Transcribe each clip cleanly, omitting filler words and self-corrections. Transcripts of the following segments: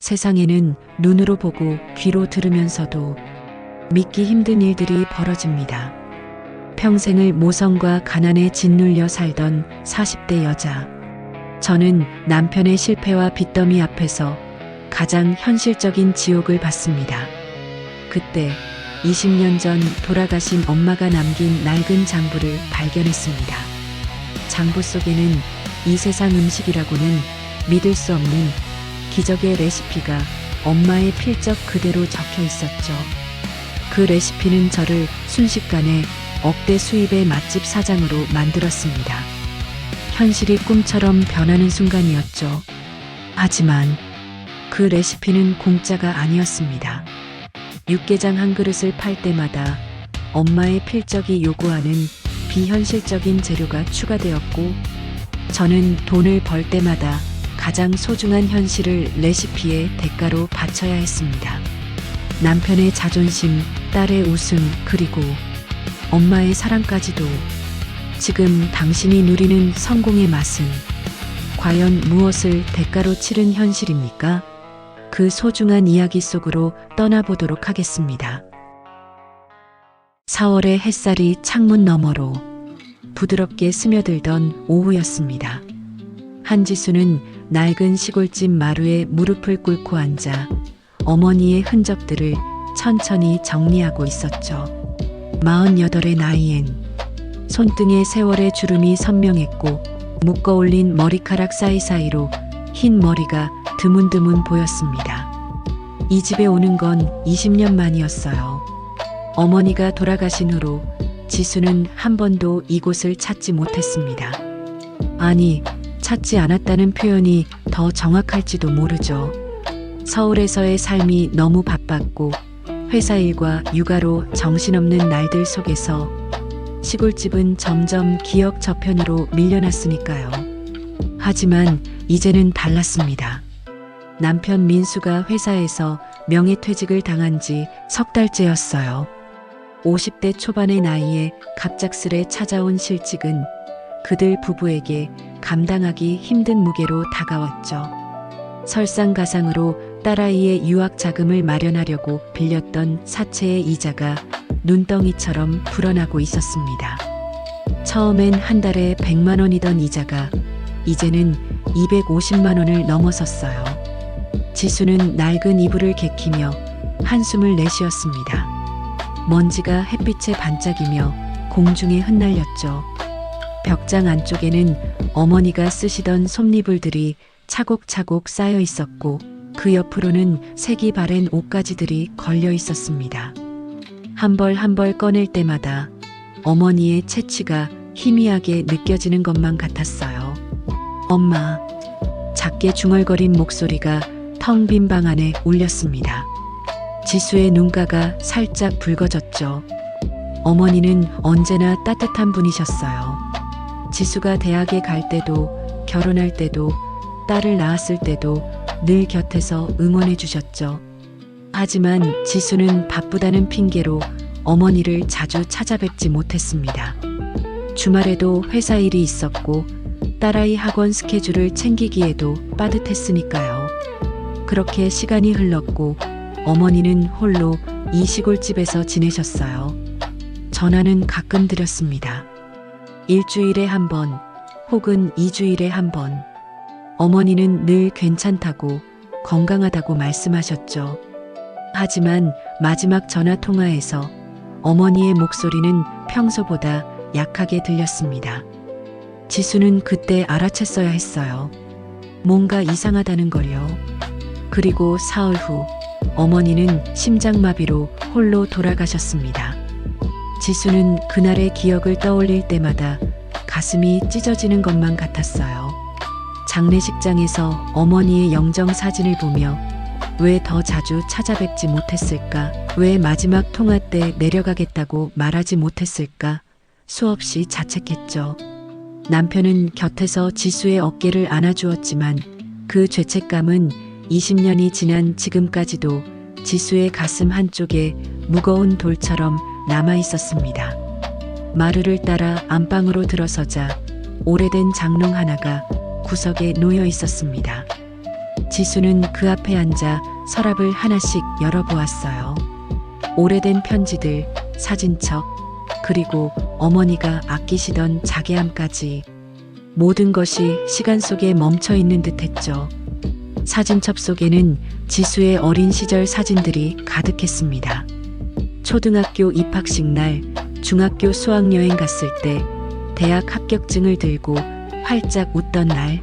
세상에는 눈으로 보고 귀로 들으면서도 믿기 힘든 일들이 벌어집니다. 평생을 모성과 가난에 짓눌려 살던 40대 여자. 저는 남편의 실패와 빚더미 앞에서 가장 현실적인 지옥을 봤습니다. 그때 20년 전 돌아가신 엄마가 남긴 낡은 장부를 발견했습니다. 장부 속에는 이 세상 음식이라고는 믿을 수 없는 기적의 레시피가 엄마의 필적 그대로 적혀 있었죠. 그 레시피는 저를 순식간에 억대 수입의 맛집 사장으로 만들었습니다. 현실이 꿈처럼 변하는 순간이었죠. 하지만 그 레시피는 공짜가 아니었습니다. 육개장 한 그릇을 팔 때마다 엄마의 필적이 요구하는 비현실적인 재료가 추가되었고, 저는 돈을 벌 때마다 가장 소중한 현실을 레시피의 대가로 바쳐야 했습니다. 남편의 자존심, 딸의 웃음, 그리고 엄마의 사랑까지도. 지금 당신이 누리는 성공의 맛은 과연 무엇을 대가로 치른 현실입니까? 그 소중한 이야기 속으로 떠나보도록 하겠습니다. 4월의 햇살이 창문 너머로 부드럽게 스며들던 오후였습니다. 한지수는 낡은 시골집 마루에 무릎을 꿇고 앉아 어머니의 흔적들을 천천히 정리하고 있었죠. 48의 나이엔 손등에 세월의 주름이 선명했고, 묶어올린 머리카락 사이사이로 흰 머리가 드문드문 보였습니다. 이 집에 오는 건 20년 만이었어요. 어머니가 돌아가신 후로 지수는 한 번도 이곳을 찾지 못했습니다. 아니, 찾지 않았다는 표현이 더 정확할지도 모르죠. 서울에서의 삶이 너무 바빴고 회사 일과 육아로 정신없는 날들 속에서 시골집은 점점 기억 저편으로 밀려났으니까요. 하지만 이제는 달랐습니다. 남편 민수가 회사에서 명예퇴직을 당한 지 석 달째였어요. 50대 초반의 나이에 갑작스레 찾아온 실직은 그들 부부에게 감당하기 힘든 무게로 다가왔죠. 설상가상으로 딸아이의 유학 자금을 마련하려고 빌렸던 사채의 이자가 눈덩이처럼 불어나고 있었습니다. 처음엔 한 달에 100만 원이던 이자가 이제는 250만 원을 넘어섰어요. 지수는 낡은 이불을 개키며 한숨을 내쉬었습니다. 먼지가 햇빛에 반짝이며 공중에 흩날렸죠. 벽장 안쪽에는 어머니가 쓰시던 솜니불들이 차곡차곡 쌓여 있었고, 그 옆으로는 색이 바랜 옷가지들이 걸려 있었습니다. 한 벌 한 벌 꺼낼 때마다 어머니의 채취가 희미하게 느껴지는 것만 같았어요. 엄마. 작게 중얼거린 목소리가 텅 빈 방 안에 울렸습니다. 지수의 눈가가 살짝 붉어졌죠. 어머니는 언제나 따뜻한 분이셨어요. 지수가 대학에 갈 때도, 결혼할 때도, 딸을 낳았을 때도 늘 곁에서 응원해 주셨죠. 하지만 지수는 바쁘다는 핑계로 어머니를 자주 찾아뵙지 못했습니다. 주말에도 회사 일이 있었고 딸아이 학원 스케줄을 챙기기에도 빠듯했으니까요. 그렇게 시간이 흘렀고 어머니는 홀로 이 시골집에서 지내셨어요. 전화는 가끔 드렸습니다. 일주일에 한 번, 혹은 2주일에 한 번. 어머니는 늘 괜찮다고, 건강하다고 말씀하셨죠. 하지만 마지막 전화 통화에서 어머니의 목소리는 평소보다 약하게 들렸습니다. 지수는 그때 알아챘어야 했어요. 뭔가 이상하다는 걸요. 그리고 사흘 후 어머니는 심장마비로 홀로 돌아가셨습니다. 지수는 그날의 기억을 떠올릴 때마다 가슴이 찢어지는 것만 같았어요. 장례식장에서 어머니의 영정 사진을 보며 왜 더 자주 찾아뵙지 못했을까? 왜 마지막 통화 때 내려가겠다고 말하지 못했을까? 수없이 자책했죠. 남편은 곁에서 지수의 어깨를 안아주었지만 그 죄책감은 20년이 지난 지금까지도 지수의 가슴 한쪽에 무거운 돌처럼 남아 있었습니다. 마루를 따라 안방으로 들어서자 오래된 장롱 하나가 구석에 놓여 있었습니다. 지수는 그 앞에 앉아 서랍을 하나씩 열어보았어요. 오래된 편지들, 사진첩, 그리고 어머니가 아끼시던 자개함까지 모든 것이 시간 속에 멈춰 있는 듯 했죠. 사진첩 속에는 지수의 어린 시절 사진들이 가득했습니다. 초등학교 입학식 날, 중학교 수학여행 갔을 때, 대학 합격증을 들고 활짝 웃던 날,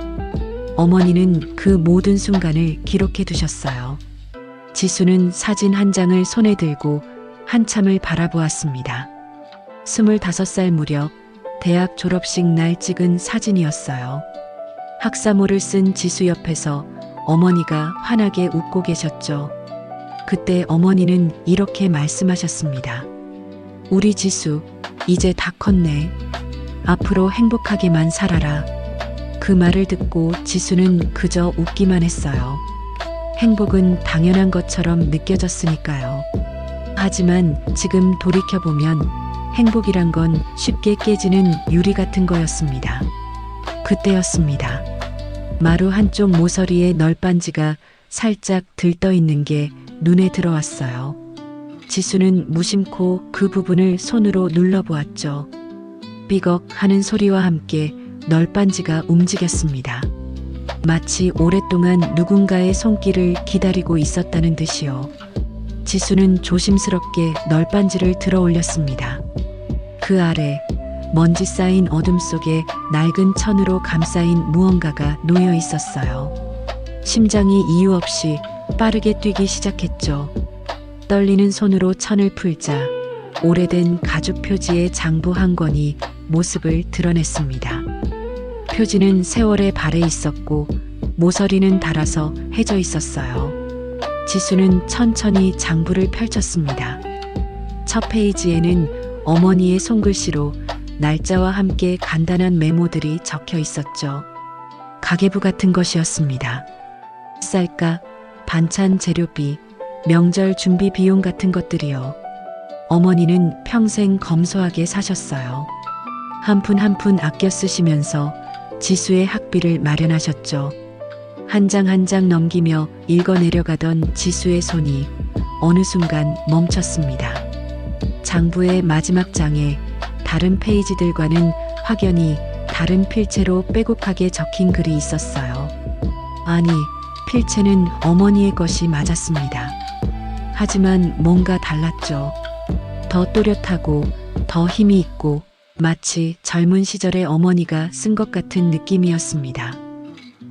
어머니는 그 모든 순간을 기록해 두셨어요. 지수는 사진 한 장을 손에 들고 한참을 바라보았습니다. 25살 무렵 대학 졸업식 날 찍은 사진이었어요. 학사모를 쓴 지수 옆에서 어머니가 환하게 웃고 계셨죠. 그때 어머니는 이렇게 말씀하셨습니다. 우리 지수, 이제 다 컸네. 앞으로 행복하게만 살아라. 그 말을 듣고 지수는 그저 웃기만 했어요. 행복은 당연한 것처럼 느껴졌으니까요. 하지만 지금 돌이켜보면 행복이란 건 쉽게 깨지는 유리 같은 거였습니다. 그때였습니다. 마루 한쪽 모서리에 널빤지가 살짝 들떠 있는 게 눈에 들어왔어요. 지수는 무심코 그 부분을 손으로 눌러보았죠. 삐걱 하는 소리와 함께 널빤지가 움직였습니다. 마치 오랫동안 누군가의 손길을 기다리고 있었다는 듯이요. 지수는 조심스럽게 널빤지를 들어 올렸습니다. 그 아래 먼지 쌓인 어둠 속에 낡은 천으로 감싸인 무언가가 놓여 있었어요. 심장이 이유 없이 빠르게 뛰기 시작했죠. 떨리는 손으로 천을 풀자 오래된 가죽 표지의 장부 한 권이 모습을 드러냈습니다. 표지는 세월의 발에 있었고 모서리는 닳아서 해져 있었어요. 지수는 천천히 장부를 펼쳤습니다. 첫 페이지에는 어머니의 손글씨로 날짜와 함께 간단한 메모들이 적혀 있었죠. 가계부 같은 것이었습니다. 쌀값, 반찬 재료비, 명절 준비 비용 같은 것들이요. 어머니는 평생 검소하게 사셨어요. 한 푼 한 푼 아껴 쓰시면서 지수의 학비를 마련하셨죠. 한 장 한 장 넘기며 읽어내려가던 지수의 손이 어느 순간 멈췄습니다. 장부의 마지막 장에 다른 페이지들과는 확연히 다른 필체로 빼곡하게 적힌 글이 있었어요. 아니, 필체는 어머니의 것이 맞았습니다. 하지만 뭔가 달랐죠. 더 또렷하고 더 힘이 있고 마치 젊은 시절의 어머니가 쓴 것 같은 느낌이었습니다.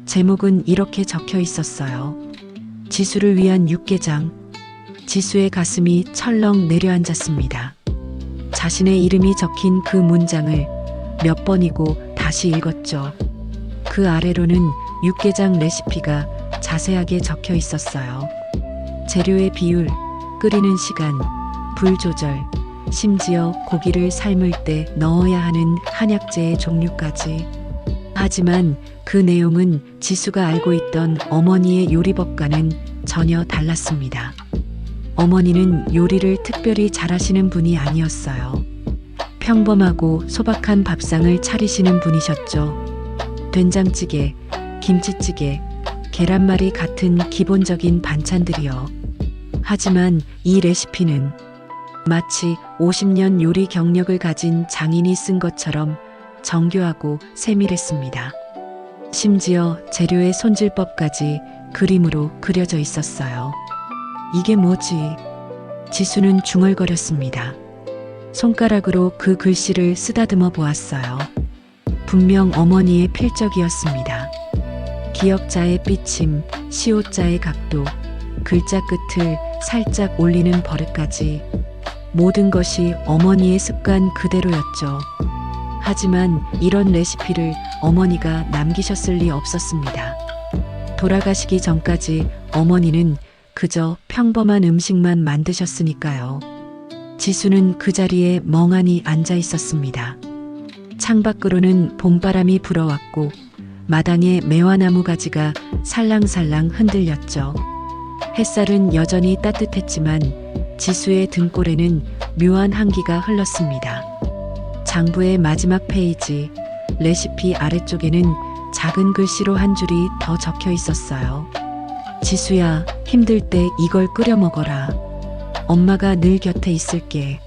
제목은 이렇게 적혀 있었어요. 지수를 위한 육개장. 지수의 가슴이 철렁 내려앉았습니다. 자신의 이름이 적힌 그 문장을 몇 번이고 다시 읽었죠. 그 아래로는 육개장 레시피가 자세하게 적혀 있었어요. 재료의 비율, 끓이는 시간, 불 조절, 심지어 고기를 삶을 때 넣어야 하는 한약재의 종류까지. 하지만 그 내용은 지수가 알고 있던 어머니의 요리법과는 전혀 달랐습니다. 어머니는 요리를 특별히 잘하시는 분이 아니었어요. 평범하고 소박한 밥상을 차리시는 분이셨죠. 된장찌개, 김치찌개, 계란말이 같은 기본적인 반찬들이요. 하지만 이 레시피는 마치 50년 요리 경력을 가진 장인이 쓴 것처럼 정교하고 세밀했습니다. 심지어 재료의 손질법까지 그림으로 그려져 있었어요. 이게 뭐지? 지수는 중얼거렸습니다. 손가락으로 그 글씨를 쓰다듬어 보았어요. 분명 어머니의 필적이었습니다. 기역자의 삐침, 시옷자의 각도, 글자 끝을 살짝 올리는 버릇까지 모든 것이 어머니의 습관 그대로였죠. 하지만 이런 레시피를 어머니가 남기셨을 리 없었습니다. 돌아가시기 전까지 어머니는 그저 평범한 음식만 만드셨으니까요. 지수는 그 자리에 멍하니 앉아 있었습니다. 창밖으로는 봄바람이 불어왔고 마당에 매화나무 가지가 살랑살랑 흔들렸죠. 햇살은 여전히 따뜻했지만 지수의 등골에는 묘한 한기가 흘렀습니다. 장부의 마지막 페이지, 레시피 아래쪽에는 작은 글씨로 한 줄이 더 적혀 있었어요. 지수야, 힘들 때 이걸 끓여 먹어라. 엄마가 늘 곁에 있을게.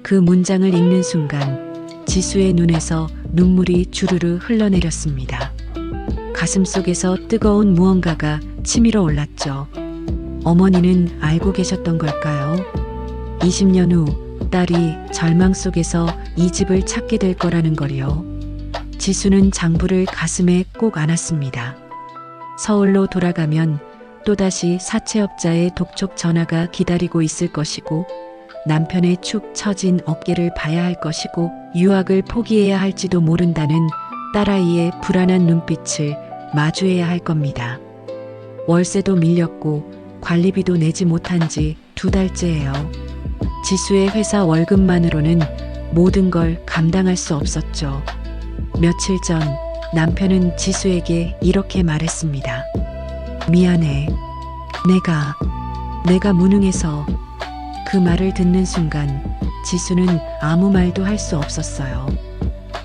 그 문장을 읽는 순간 지수의 눈에서 눈물이 주르르 흘러내렸습니다. 가슴속에서 뜨거운 무언가가 치밀어 올랐죠. 어머니는 알고 계셨던 걸까요? 20년 후 딸이 절망 속에서 이 집을 찾게 될 거라는 걸요. 지수는 장부를 가슴에 꼭 안았습니다. 서울로 돌아가면 또다시 사채업자의 독촉 전화가 기다리고 있을 것이고 남편의 축 처진 어깨를 봐야 할 것이고 유학을 포기해야 할지도 모른다는 딸아이의 불안한 눈빛을 마주해야 할 겁니다. 월세도 밀렸고 관리비도 내지 못한 지 2달째예요. 지수의 회사 월급만으로는 모든 걸 감당할 수 없었죠. 며칠 전 남편은 지수에게 이렇게 말했습니다. 미안해. 내가 무능해서. 그 말을 듣는 순간 지수는 아무 말도 할 수 없었어요.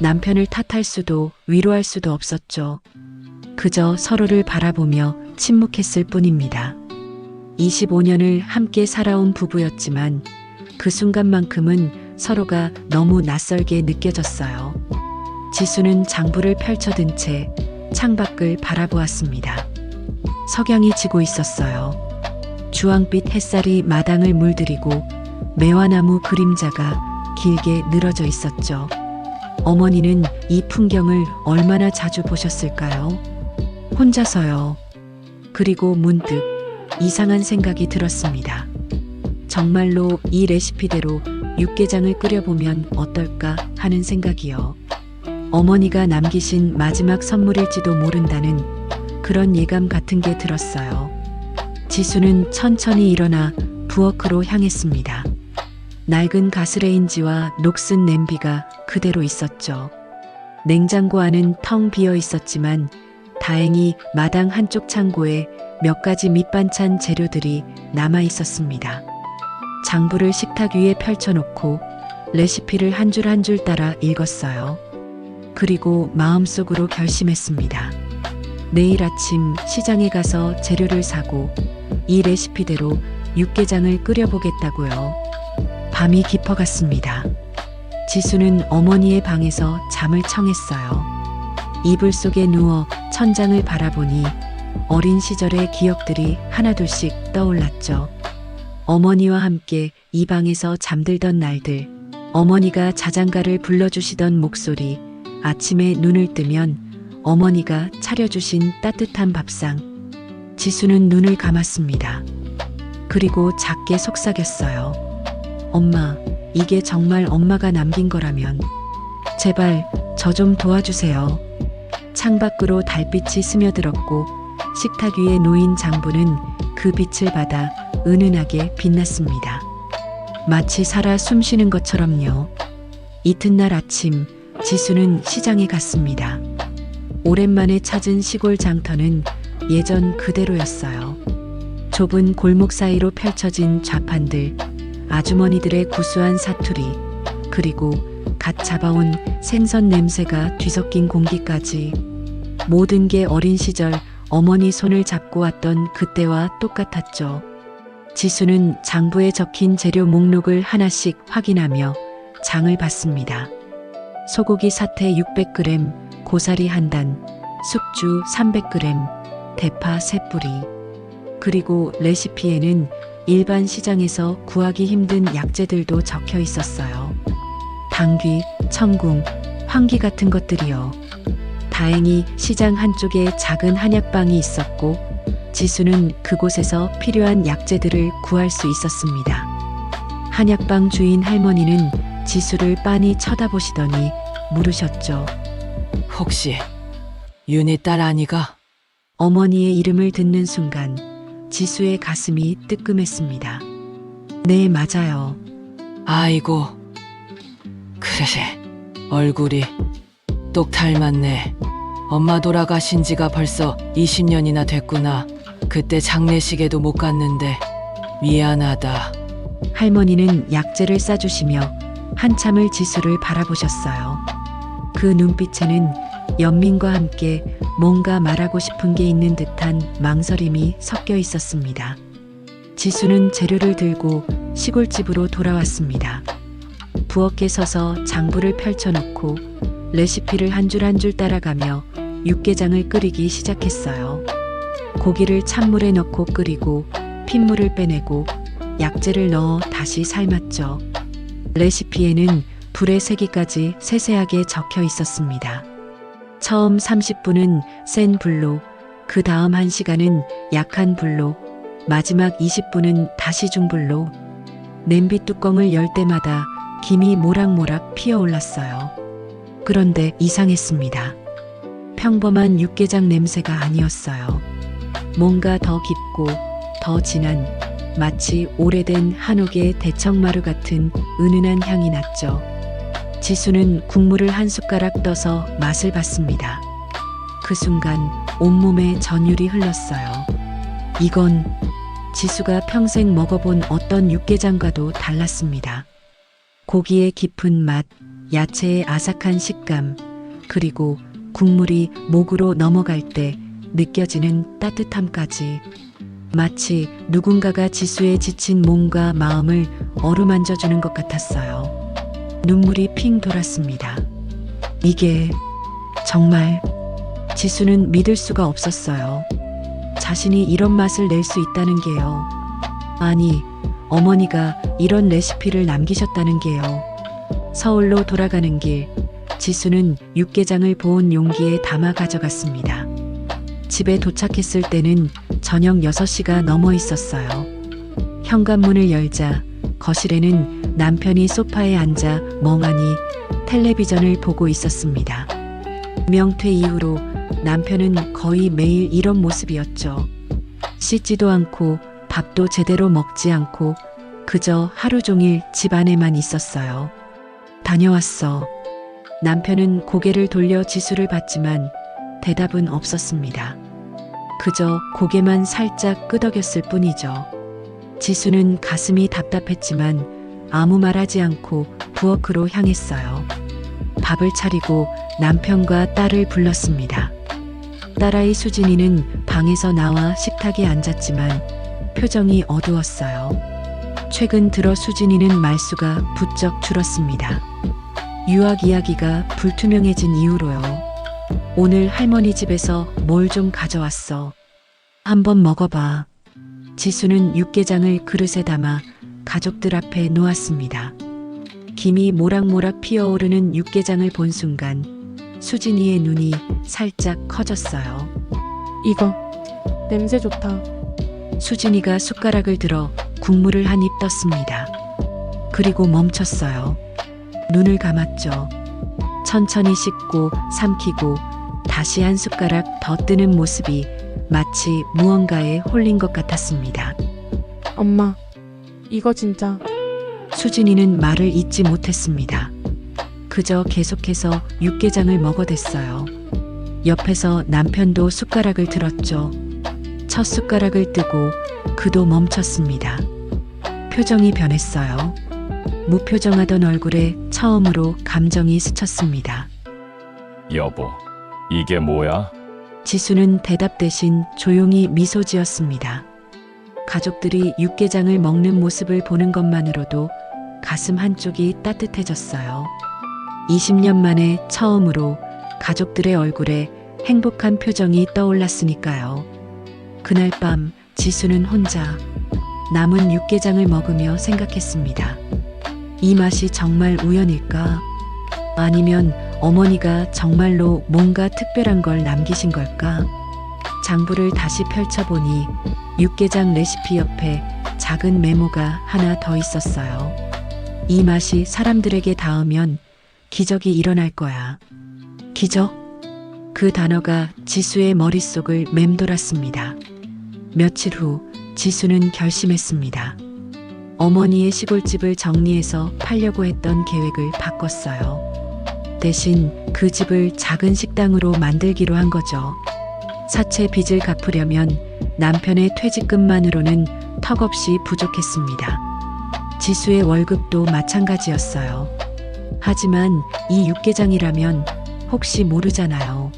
남편을 탓할 수도 위로할 수도 없었죠. 그저 서로를 바라보며 침묵했을 뿐입니다. 25년을 함께 살아온 부부였지만 그 순간만큼은 서로가 너무 낯설게 느껴졌어요. 지수는 장부를 펼쳐든 채 창밖을 바라보았습니다. 석양이 지고 있었어요. 주황빛 햇살이 마당을 물들이고 매화나무 그림자가 길게 늘어져 있었죠. 어머니는 이 풍경을 얼마나 자주 보셨을까요? 혼자서요. 그리고 문득 이상한 생각이 들었습니다. 정말로 이 레시피대로 육개장을 끓여보면 어떨까 하는 생각이요. 어머니가 남기신 마지막 선물일지도 모른다는 그런 예감 같은 게 들었어요. 지수는 천천히 일어나 부엌으로 향했습니다. 낡은 가스레인지와 녹슨 냄비가 그대로 있었죠. 냉장고 안은 텅 비어 있었지만 다행히 마당 한쪽 창고에 몇 가지 밑반찬 재료들이 남아 있었습니다. 장부를 식탁 위에 펼쳐놓고 레시피를 한 줄 한 줄 따라 읽었어요. 그리고 마음속으로 결심했습니다. 내일 아침 시장에 가서 재료를 사고 이 레시피대로 육개장을 끓여보겠다고요. 밤이 깊어갔습니다. 지수는 어머니의 방에서 잠을 청했어요. 이불 속에 누워 천장을 바라보니 어린 시절의 기억들이 하나둘씩 떠올랐죠. 어머니와 함께 이 방에서 잠들던 날들, 어머니가 자장가를 불러주시던 목소리, 아침에 눈을 뜨면 어머니가 차려주신 따뜻한 밥상. 지수는 눈을 감았습니다. 그리고 작게 속삭였어요. 엄마, 이게 정말 엄마가 남긴 거라면 제발 저 좀 도와주세요. 창밖으로 달빛이 스며들었고 식탁 위에 놓인 장부는 그 빛을 받아 은은하게 빛났습니다. 마치 살아 숨쉬는 것처럼요. 이튿날 아침 지수는 시장에 갔습니다. 오랜만에 찾은 시골 장터는 예전 그대로였어요. 좁은 골목 사이로 펼쳐진 좌판들, 아주머니들의 구수한 사투리, 그리고 갓 잡아온 생선 냄새가 뒤섞인 공기까지 모든 게 어린 시절 어머니 손을 잡고 왔던 그때와 똑같았죠. 지수는 장부에 적힌 재료 목록을 하나씩 확인하며 장을 봤습니다. 소고기 사태 600g, 고사리 한 단, 숙주 300g, 대파 3뿌리. 그리고 레시피에는 일반 시장에서 구하기 힘든 약재들도 적혀 있었어요. 당귀, 청궁, 황기 같은 것들이요. 다행히 시장 한쪽에 작은 한약방이 있었고 지수는 그곳에서 필요한 약재들을 구할 수 있었습니다. 한약방 주인 할머니는 지수를 빤히 쳐다보시더니 물으셨죠. 혹시 윤희 딸 아니가? 어머니의 이름을 듣는 순간 지수의 가슴이 뜨끔했습니다. 네, 맞아요. 아이고, 그래, 얼굴이 똑 닮았네. 엄마 돌아가신 지가 벌써 20년이나 됐구나. 그때 장례식에도 못 갔는데 미안하다. 할머니는 약재를 싸주시며 한참을 지수를 바라보셨어요. 그 눈빛에는 연민과 함께 뭔가 말하고 싶은 게 있는 듯한 망설임이 섞여 있었습니다. 지수는 재료를 들고 시골집으로 돌아왔습니다. 부엌에 서서 장부를 펼쳐놓고 레시피를 한 줄 한 줄 따라가며 육개장을 끓이기 시작했어요. 고기를 찬물에 넣고 끓이고 핏물을 빼내고 약재를 넣어 다시 삶았죠. 레시피에는 불의 세기까지 세세하게 적혀 있었습니다. 처음 30분은 센 불로, 그 다음 1시간은 약한 불로, 마지막 20분은 다시 중불로. 냄비 뚜껑을 열 때마다 김이 모락모락 피어올랐어요. 그런데 이상했습니다. 평범한 육개장 냄새가 아니었어요. 뭔가 더 깊고 더 진한, 마치 오래된 한옥의 대청마루 같은 은은한 향이 났죠. 지수는 국물을 한 숟가락 떠서 맛을 봤습니다. 그 순간 온몸에 전율이 흘렀어요. 이건 지수가 평생 먹어본 어떤 육개장과도 달랐습니다. 고기의 깊은 맛, 야채의 아삭한 식감, 그리고 국물이 목으로 넘어갈 때 느껴지는 따뜻함까지. 마치 누군가가 지수의 지친 몸과 마음을 어루만져 주는 것 같았어요. 눈물이 핑 돌았습니다. 이게 정말. 지수는 믿을 수가 없었어요. 자신이 이런 맛을 낼 수 있다는 게요. 아니, 어머니가 이런 레시피를 남기셨다는 게요. 서울로 돌아가는 길, 지수는 육개장을 보온 용기에 담아 가져갔습니다. 집에 도착했을 때는 저녁 6시가 넘어 있었어요. 현관문을 열자 거실에는 남편이 소파에 앉아 멍하니 텔레비전을 보고 있었습니다. 명퇴 이후로 남편은 거의 매일 이런 모습이었죠. 씻지도 않고 밥도 제대로 먹지 않고 그저 하루 종일 집 안에만 있었어요. 다녀왔어. 남편은 고개를 돌려 지수를 봤지만 대답은 없었습니다. 그저 고개만 살짝 끄덕였을 뿐이죠. 지수는 가슴이 답답했지만 아무 말하지 않고 부엌으로 향했어요. 밥을 차리고 남편과 딸을 불렀습니다. 딸아이 수진이는 방에서 나와 식탁에 앉았지만 표정이 어두웠어요. 최근 들어 수진이는 말수가 부쩍 줄었습니다. 유학 이야기가 불투명해진 이후로요. 오늘 할머니 집에서 뭘 좀 가져왔어. 한번 먹어봐. 지수는 육개장을 그릇에 담아 가족들 앞에 놓았습니다. 김이 모락모락 피어오르는 육개장을 본 순간 수진이의 눈이 살짝 커졌어요. 이거 냄새 좋다. 수진이가 숟가락을 들어 국물을 한 입 떴습니다. 그리고 멈췄어요. 눈을 감았죠. 천천히 씻고 삼키고 다시 한 숟가락 더 뜨는 모습이 마치 무언가에 홀린 것 같았습니다. 엄마, 이거 진짜. 수진이는 말을 잇지 못했습니다. 그저 계속해서 육개장을 먹어댔어요. 옆에서 남편도 숟가락을 들었죠. 첫 숟가락을 뜨고 그도 멈췄습니다. 표정이 변했어요. 무표정하던 얼굴에 처음으로 감정이 스쳤습니다. 여보, 이게 뭐야? 지수는 대답 대신 조용히 미소 지었습니다. 가족들이 육개장을 먹는 모습을 보는 것만으로도 가슴 한쪽이 따뜻해졌어요. 20년 만에 처음으로 가족들의 얼굴에 행복한 표정이 떠올랐으니까요. 그날 밤 지수는 혼자 남은 육개장을 먹으며 생각했습니다. 이 맛이 정말 우연일까? 아니면 어머니가 정말로 뭔가 특별한 걸 남기신 걸까? 장부를 다시 펼쳐보니 육개장 레시피 옆에 작은 메모가 하나 더 있었어요. 이 맛이 사람들에게 닿으면 기적이 일어날 거야. 기적? 그 단어가 지수의 머릿속을 맴돌았습니다. 며칠 후 지수는 결심했습니다. 어머니의 시골집을 정리해서 팔려고 했던 계획을 바꿨어요. 대신 그 집을 작은 식당으로 만들기로 한 거죠. 사채 빚을 갚으려면 남편의 퇴직금만으로는 턱없이 부족했습니다. 지수의 월급도 마찬가지였어요. 하지만 이 육개장이라면 혹시 모르잖아요.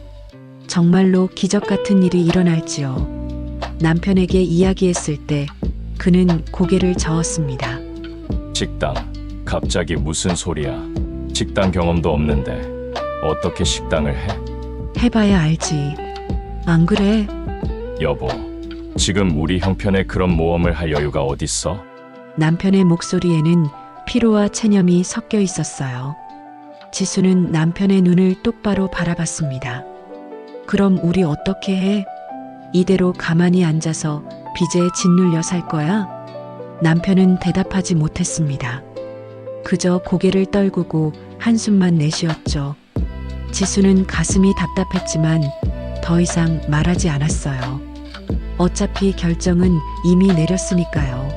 정말로 기적 같은 일이 일어날지요. 남편에게 이야기했을 때 그는 고개를 저었습니다. 식당. 갑자기 무슨 소리야? 식당 경험도 없는데 어떻게 식당을 해? 해봐야 알지. 안 그래? 여보, 지금 우리 형편에 그런 모험을 할 여유가 어딨어? 남편의 목소리에는 피로와 체념이 섞여 있었어요. 지수는 남편의 눈을 똑바로 바라봤습니다. 그럼 우리 어떻게 해? 이대로 가만히 앉아서 빚에 짓눌려 살 거야? 남편은 대답하지 못했습니다. 그저 고개를 떨구고 한숨만 내쉬었죠. 지수는 가슴이 답답했지만 더 이상 말하지 않았어요. 어차피 결정은 이미 내렸으니까요.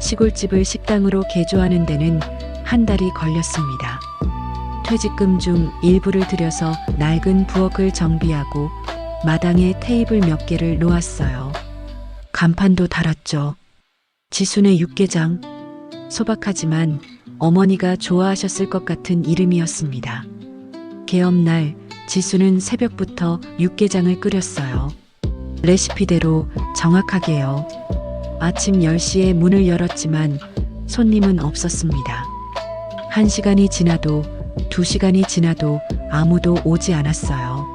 시골집을 식당으로 개조하는 데는 한 달이 걸렸습니다. 퇴직금 중 일부를 들여서 낡은 부엌을 정비하고 마당에 테이블 몇 개를 놓았어요. 간판도 달았죠. 지순의 육개장. 소박하지만 어머니가 좋아하셨을 것 같은 이름이었습니다. 개업날 지수는 새벽부터 육개장을 끓였어요. 레시피대로 정확하게요. 아침 10시에 문을 열었지만 손님은 없었습니다. 1시간이 지나도 2시간이 지나도 아무도 오지 않았어요.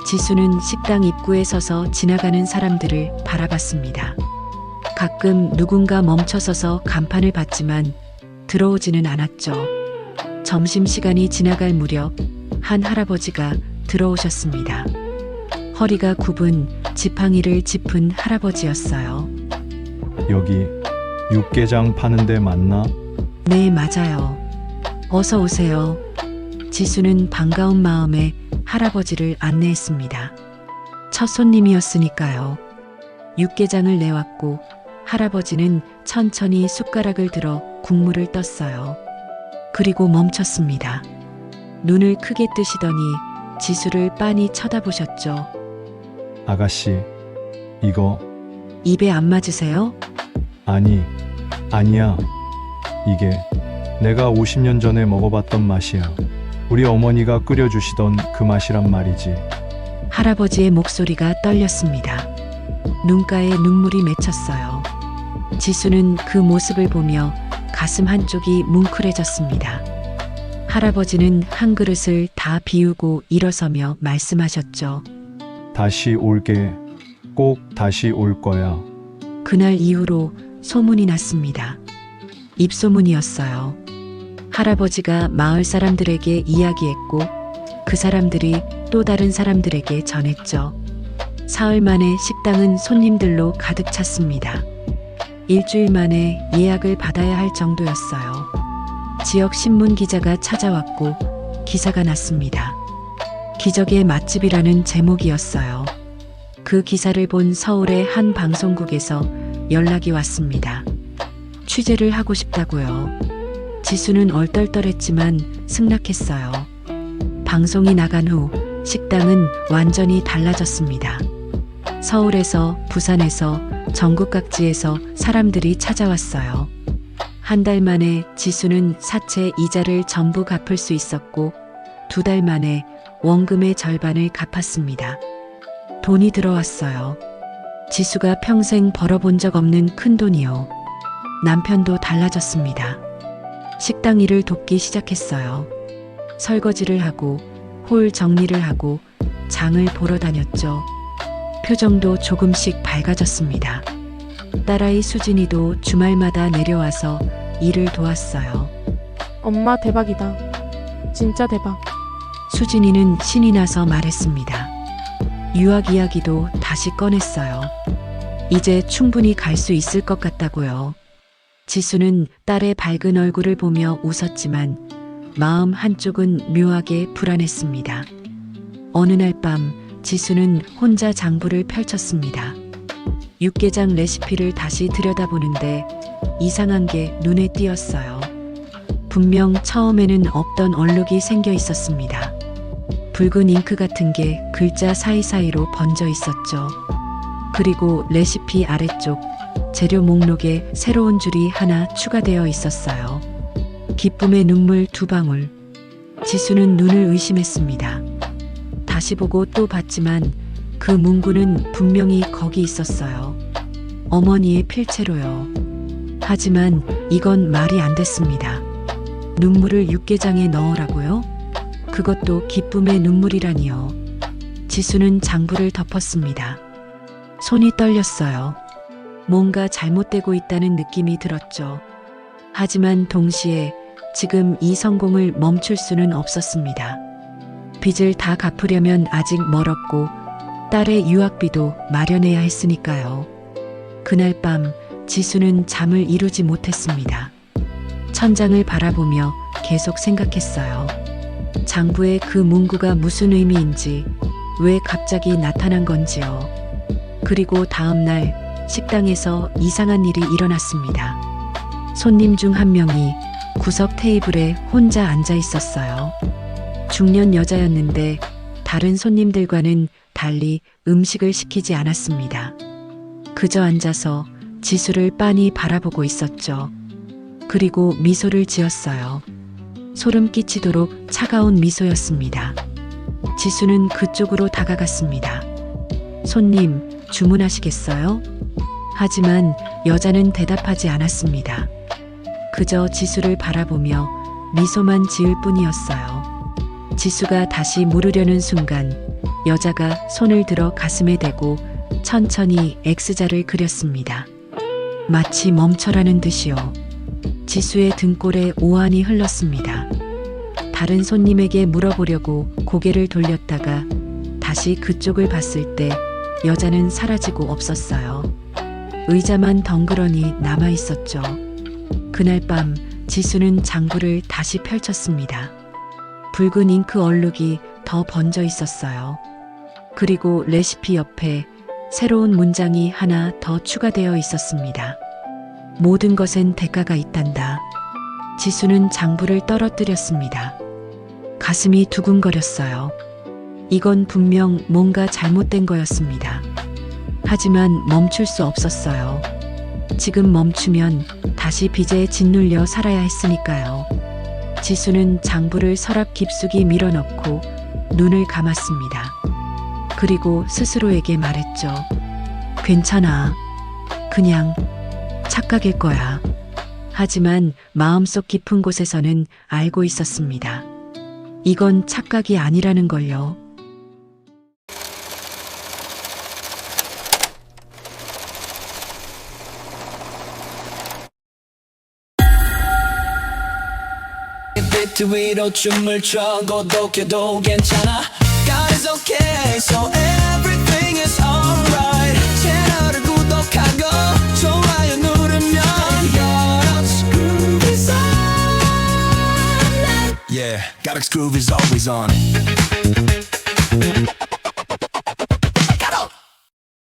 지수는 식당 입구에 서서 지나가는 사람들을 바라봤습니다. 가끔 누군가 멈춰서서 간판을 봤지만 들어오지는 않았죠. 점심시간이 지나갈 무렵 한 할아버지가 들어오셨습니다. 허리가 굽은 지팡이를 짚은 할아버지였어요. 여기 육개장 파는 데 맞나? 네, 맞아요. 어서 오세요. 지수는 반가운 마음에 할아버지를 안내했습니다. 첫 손님이었으니까요. 육개장을 내왔고 할아버지는 천천히 숟가락을 들어 국물을 떴어요. 그리고 멈췄습니다. 눈을 크게 뜨시더니 지수를 빤히 쳐다보셨죠. 아가씨, 이거 입에 안 맞으세요? 아니야. 이게 내가 50년 전에 먹어봤던 맛이야. 우리 어머니가 끓여주시던 그 맛이란 말이지. 할아버지의 목소리가 떨렸습니다. 눈가에 눈물이 맺혔어요. 지수는 그 모습을 보며 가슴 한쪽이 뭉클해졌습니다. 할아버지는 한 그릇을 다 비우고 일어서며 말씀하셨죠. 다시 올게. 꼭 다시 올 거야. 그날 이후로 소문이 났습니다. 입소문이었어요. 할아버지가 마을 사람들에게 이야기했고 그 사람들이 또 다른 사람들에게 전했죠. 사흘 만에 식당은 손님들로 가득 찼습니다. 일주일 만에 예약을 받아야 할 정도였어요. 지역 신문 기자가 찾아왔고 기사가 났습니다. 기적의 맛집이라는 제목이었어요. 그 기사를 본 서울의 한 방송국에서 연락이 왔습니다. 취재를 하고 싶다고요. 지수는 얼떨떨했지만 승낙했어요. 방송이 나간 후 식당은 완전히 달라졌습니다. 서울에서, 부산에서, 전국 각지에서 사람들이 찾아왔어요. 한 달 만에 지수는 사채 이자를 전부 갚을 수 있었고 2달 만에 원금의 절반을 갚았습니다. 돈이 들어왔어요. 지수가 평생 벌어본 적 없는 큰 돈이요. 남편도 달라졌습니다. 식당 일을 돕기 시작했어요. 설거지를 하고 홀 정리를 하고 장을 보러 다녔죠. 표정도 조금씩 밝아졌습니다. 딸아이 수진이도 주말마다 내려와서 일을 도왔어요. 엄마 대박이다. 진짜 대박. 수진이는 신이 나서 말했습니다. 유학 이야기도 다시 꺼냈어요. 이제 충분히 갈 수 있을 것 같다고요. 지수는 딸의 밝은 얼굴을 보며 웃었지만 마음 한쪽은 묘하게 불안했습니다. 어느 날 밤 지수는 혼자 장부를 펼쳤습니다. 육개장 레시피를 다시 들여다보는데 이상한 게 눈에 띄었어요. 분명 처음에는 없던 얼룩이 생겨 있었습니다. 붉은 잉크 같은 게 글자 사이사이로 번져 있었죠. 그리고 레시피 아래쪽 재료 목록에 새로운 줄이 하나 추가되어 있었어요. 기쁨의 눈물 2방울. 지수는 눈을 의심했습니다. 다시 보고 또 봤지만 그 문구는 분명히 거기 있었어요. 어머니의 필체로요. 하지만 이건 말이 안 됐습니다. 눈물을 육개장에 넣으라고요? 그것도 기쁨의 눈물이라니요. 지수는 장부를 덮었습니다. 손이 떨렸어요. 뭔가 잘못되고 있다는 느낌이 들었죠. 하지만 동시에 지금 이 성공을 멈출 수는 없었습니다. 빚을 다 갚으려면 아직 멀었고 딸의 유학비도 마련해야 했으니까요. 그날 밤 지수는 잠을 이루지 못했습니다. 천장을 바라보며 계속 생각했어요. 장부의 그 문구가 무슨 의미인지, 왜 갑자기 나타난 건지요. 그리고 다음 날 식당에서 이상한 일이 일어났습니다. 손님 중 한 명이 구석 테이블에 혼자 앉아 있었어요. 중년 여자였는데 다른 손님들과는 달리 음식을 시키지 않았습니다. 그저 앉아서 지수를 빤히 바라보고 있었죠. 그리고 미소를 지었어요. 소름 끼치도록 차가운 미소였습니다. 지수는 그쪽으로 다가갔습니다. 손님, 주문하시겠어요? 하지만 여자는 대답하지 않았습니다. 그저 지수를 바라보며 미소만 지을 뿐이었어요. 지수가 다시 물으려는 순간 여자가 손을 들어 가슴에 대고 천천히 X자를 그렸습니다. 마치 멈춰라는 듯이요. 지수의 등골에 오한이 흘렀습니다. 다른 손님에게 물어보려고 고개를 돌렸다가 다시 그쪽을 봤을 때 여자는 사라지고 없었어요. 의자만 덩그러니 남아 있었죠. 그날 밤 지수는 장부를 다시 펼쳤습니다. 붉은 잉크 얼룩이 더 번져 있었어요. 그리고 레시피 옆에 새로운 문장이 하나 더 추가되어 있었습니다. 모든 것엔 대가가 있단다. 지수는 장부를 떨어뜨렸습니다. 가슴이 두근거렸어요. 이건 분명 뭔가 잘못된 거였습니다. 하지만 멈출 수 없었어요. 지금 멈추면 다시 빚에 짓눌려 살아야 했으니까요. 지수는 장부를 서랍 깊숙이 밀어넣고 눈을 감았습니다. 그리고 스스로에게 말했죠. 괜찮아. 그냥 착각일 거야. 하지만 마음속 깊은 곳에서는 알고 있었습니다. 이건 착각이 아니라는 걸요. 비트 위로 춤을 춰 고독해도 괜찮아 God is okay so everything is alright 채널을 구독하고 좋아요 누르면 God's groove is on Yeah, God's groove is always on